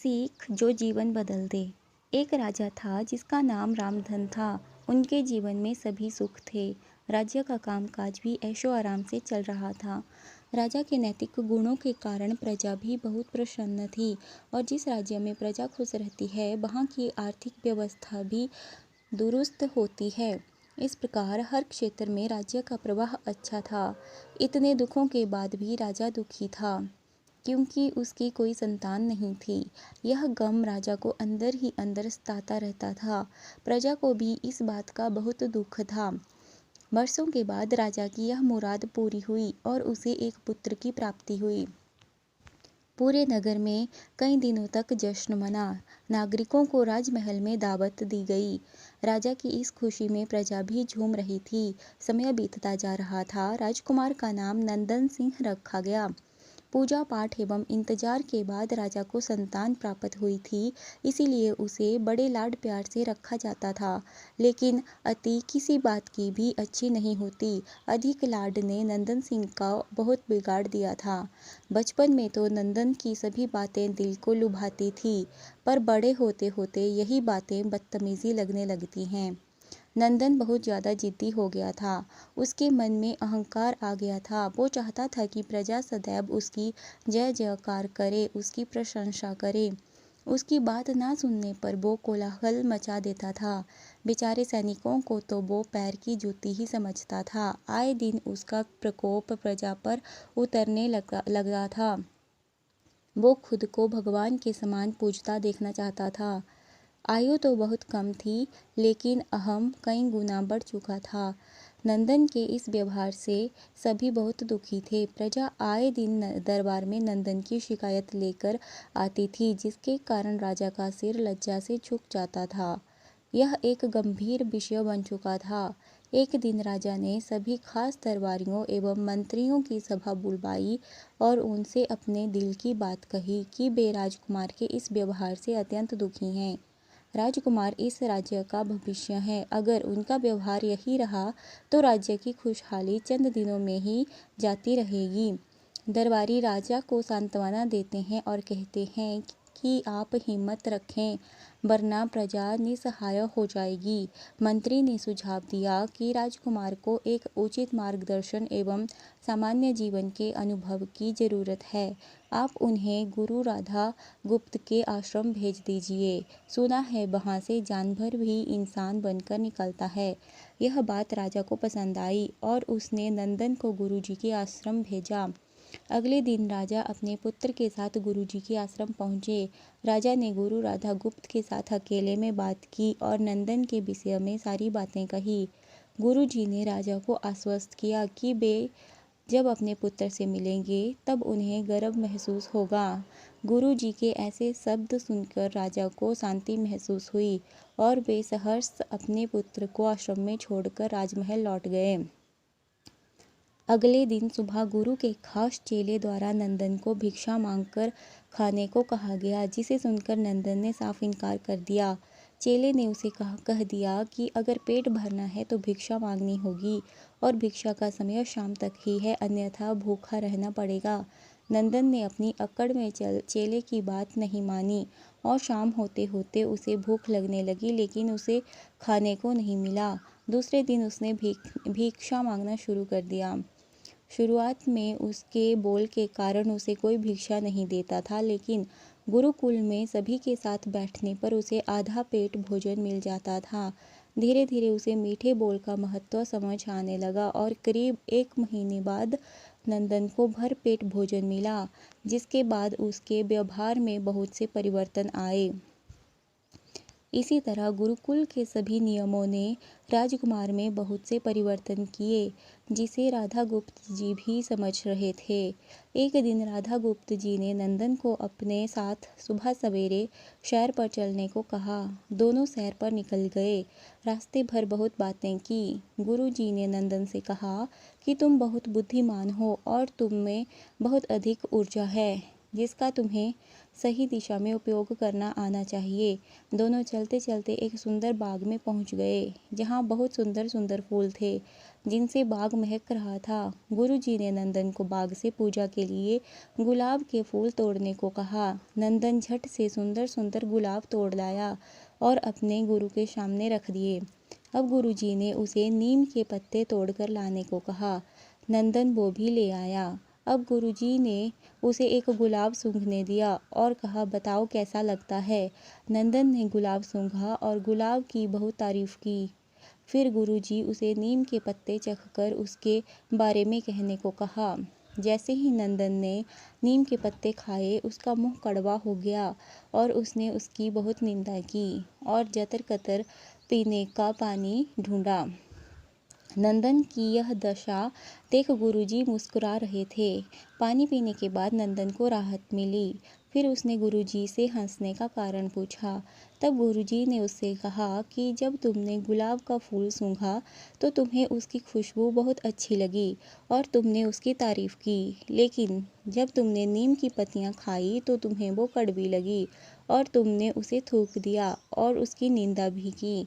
सीख जो जीवन बदल दे। एक राजा था जिसका नाम रामधन था। उनके जीवन में सभी सुख थे। राज्य का कामकाज भी ऐशो आराम से चल रहा था। राजा के नैतिक गुणों के कारण प्रजा भी बहुत प्रसन्न थी और जिस राज्य में प्रजा खुश रहती है वहाँ की आर्थिक व्यवस्था भी दुरुस्त होती है। इस प्रकार हर क्षेत्र में राज्य का प्रवाह अच्छा था। इतने दुखों के बाद भी राजा दुखी था क्योंकि उसकी कोई संतान नहीं थी। यह गम राजा को अंदर ही अंदर सताता रहता था। प्रजा को भी इस बात का बहुत दुख था। वर्षों के बाद राजा की यह मुराद पूरी हुई और उसे एक पुत्र की प्राप्ति हुई। पूरे नगर में कई दिनों तक जश्न मना। नागरिकों को राजमहल में दावत दी गई। राजा की इस खुशी में प्रजा भी झूम रही थी। समय बीतता जा रहा था। राजकुमार का नाम नंदन सिंह रखा गया। पूजा पाठ एवं इंतजार के बाद राजा को संतान प्राप्त हुई थी, इसीलिए उसे बड़े लाड प्यार से रखा जाता था। लेकिन अति किसी बात की भी अच्छी नहीं होती। अधिक लाड ने नंदन सिंह का बहुत बिगाड़ दिया था। बचपन में तो नंदन की सभी बातें दिल को लुभाती थी, पर बड़े होते होते यही बातें बदतमीजी लगने लगती हैं। नंदन बहुत ज़्यादा जिद्दी हो गया था। उसके मन में अहंकार आ गया था। वो चाहता था कि प्रजा सदैव उसकी जय जयकार करे, उसकी प्रशंसा करे। उसकी बात ना सुनने पर वो कोलाहल मचा देता था। बेचारे सैनिकों को तो वो पैर की जूती ही समझता था। आए दिन उसका प्रकोप प्रजा पर उतरने लगा था। वो खुद को भगवान के समान पूजता देखना चाहता था। आयु तो बहुत कम थी, लेकिन अहम कई गुना बढ़ चुका था। नंदन के इस व्यवहार से सभी बहुत दुखी थे। प्रजा आए दिन दरबार में नंदन की शिकायत लेकर आती थी, जिसके कारण राजा का सिर लज्जा से झुक जाता था। यह एक गंभीर विषय बन चुका था। एक दिन राजा ने सभी खास दरबारियों एवं मंत्रियों की सभा बुलवाई और उनसे अपने दिल की बात कही कि वे राजकुमार के इस व्यवहार से अत्यंत दुखी हैं। राजकुमार इस राज्य का भविष्य है। अगर उनका व्यवहार यही रहा तो राज्य की खुशहाली चंद दिनों में ही जाती रहेगी। दरबारी राजा को सांत्वना देते हैं और कहते हैं कि आप हिम्मत रखें, वरना प्रजा निसहाय हो जाएगी। मंत्री ने सुझाव दिया कि राजकुमार को एक उचित मार्गदर्शन एवं सामान्य जीवन के अनुभव की जरूरत है। आप उन्हें गुरु राधा गुप्त के आश्रम भेज दीजिए। सुना है वहाँ से जानवर भी इंसान बनकर निकलता है। यह बात राजा को पसंद आई और उसने नंदन को गुरुजी के आश्रम भेजा। अगले दिन राजा अपने पुत्र के साथ गुरुजी के आश्रम पहुँचे। राजा ने गुरु राधा गुप्त के साथ अकेले में बात की और नंदन के विषय में सारी बातें कही। गुरुजी ने राजा को आश्वस्त किया कि वे जब अपने पुत्र से मिलेंगे तब उन्हें गर्व महसूस होगा। गुरुजी के ऐसे शब्द सुनकर राजा को शांति महसूस हुई और वे सहर्ष अपने पुत्र को आश्रम में छोड़कर राजमहल लौट गए। अगले दिन सुबह गुरु के खास चेले द्वारा नंदन को भिक्षा मांगकर खाने को कहा गया, जिसे सुनकर नंदन ने साफ इनकार कर दिया। चेले ने उसे कह दिया कि अगर पेट भरना है तो भिक्षा मांगनी होगी और भिक्षा का समय शाम तक ही है, अन्यथा भूखा रहना पड़ेगा। नंदन ने अपनी अक्कड़ में चेले की बात नहीं मानी और शाम होते होते उसे भूख लगने लगी, लेकिन उसे खाने को नहीं मिला। दूसरे दिन उसने भिक्षा मांगना शुरू कर दिया। शुरुआत में उसके बोल के कारण उसे कोई भिक्षा नहीं देता था, लेकिन गुरुकुल में सभी के साथ बैठने पर उसे आधा पेट भोजन मिल जाता था। धीरे धीरे उसे मीठे बोल का महत्व समझ आने लगा और करीब 1 महीने बाद नंदन को भर पेट भोजन मिला, जिसके बाद उसके व्यवहार में बहुत से परिवर्तन आए। इसी तरह गुरुकुल के सभी नियमों ने राजकुमार में बहुत से परिवर्तन किए, जिसे राधा गुप्त जी भी समझ रहे थे। एक दिन राधा गुप्त जी ने नंदन को अपने साथ सुबह सवेरे सैर पर चलने को कहा। दोनों सैर पर निकल गए। रास्ते भर बहुत बातें की। गुरु जी ने नंदन से कहा कि तुम बहुत बुद्धिमान हो और तुम में बहुत अधिक ऊर्जा है, जिसका तुम्हें सही दिशा में उपयोग करना आना चाहिए। दोनों चलते चलते एक सुंदर बाग में पहुंच गए, जहां बहुत सुंदर सुंदर फूल थे, जिनसे बाग महक रहा था। गुरुजी ने नंदन को बाग से पूजा के लिए गुलाब के फूल तोड़ने को कहा। नंदन झट से सुंदर सुंदर गुलाब तोड़ लाया और अपने गुरु के सामने रख दिए। अब गुरुजी ने उसे नीम के पत्ते तोड़कर लाने को कहा। नंदन वो भी ले आया। अब गुरुजी ने उसे एक गुलाब सूंघने दिया और कहा, बताओ कैसा लगता है। नंदन ने गुलाब सूंघा और गुलाब की बहुत तारीफ की। फिर गुरुजी उसे नीम के पत्ते चखकर उसके बारे में कहने को कहा। जैसे ही नंदन ने नीम के पत्ते खाए, उसका मुंह कड़वा हो गया और उसने उसकी बहुत निंदा की और जतर कतर पीने का पानी ढूंढा। नंदन की यह दशा देख गुरुजी मुस्कुरा रहे थे। पानी पीने के बाद नंदन को राहत मिली। फिर उसने गुरुजी से हंसने का कारण पूछा। तब गुरुजी ने उससे कहा कि जब तुमने गुलाब का फूल सूंघा तो तुम्हें उसकी खुशबू बहुत अच्छी लगी और तुमने उसकी तारीफ की, लेकिन जब तुमने नीम की पत्तियां खाई तो तुम्हें वो कड़वी लगी और तुमने उसे थूक दिया और उसकी निंदा भी की।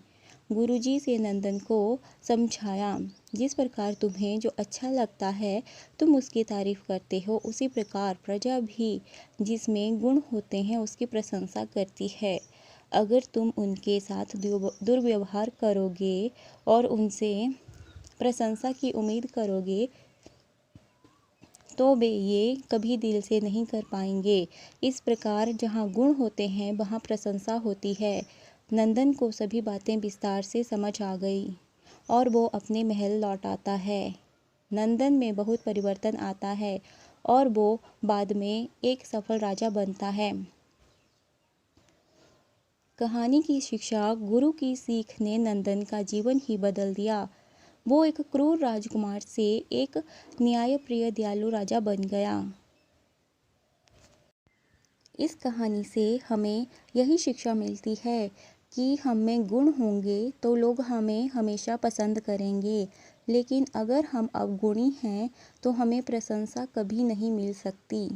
गुरुजी से नंदन को समझाया, जिस प्रकार तुम्हें जो अच्छा लगता है तुम उसकी तारीफ करते हो, उसी प्रकार प्रजा भी जिसमें गुण होते हैं उसकी प्रशंसा करती है। अगर तुम उनके साथ दुर्व्यवहार करोगे और उनसे प्रशंसा की उम्मीद करोगे तो वे ये कभी दिल से नहीं कर पाएंगे। इस प्रकार जहाँ गुण होते हैं वहाँ प्रशंसा होती है। नंदन को सभी बातें विस्तार से समझ आ गई और वो अपने महल लौट आता है। नंदन में बहुत परिवर्तन आता है और वो बाद में एक सफल राजा बनता है। कहानी की शिक्षा, गुरु की सीख ने नंदन का जीवन ही बदल दिया। वो एक क्रूर राजकुमार से एक न्यायप्रिय दयालु राजा बन गया। इस कहानी से हमें यही शिक्षा मिलती है कि हम में गुण होंगे तो लोग हमें हमेशा पसंद करेंगे, लेकिन अगर हम अवगुणी हैं तो हमें प्रशंसा कभी नहीं मिल सकती।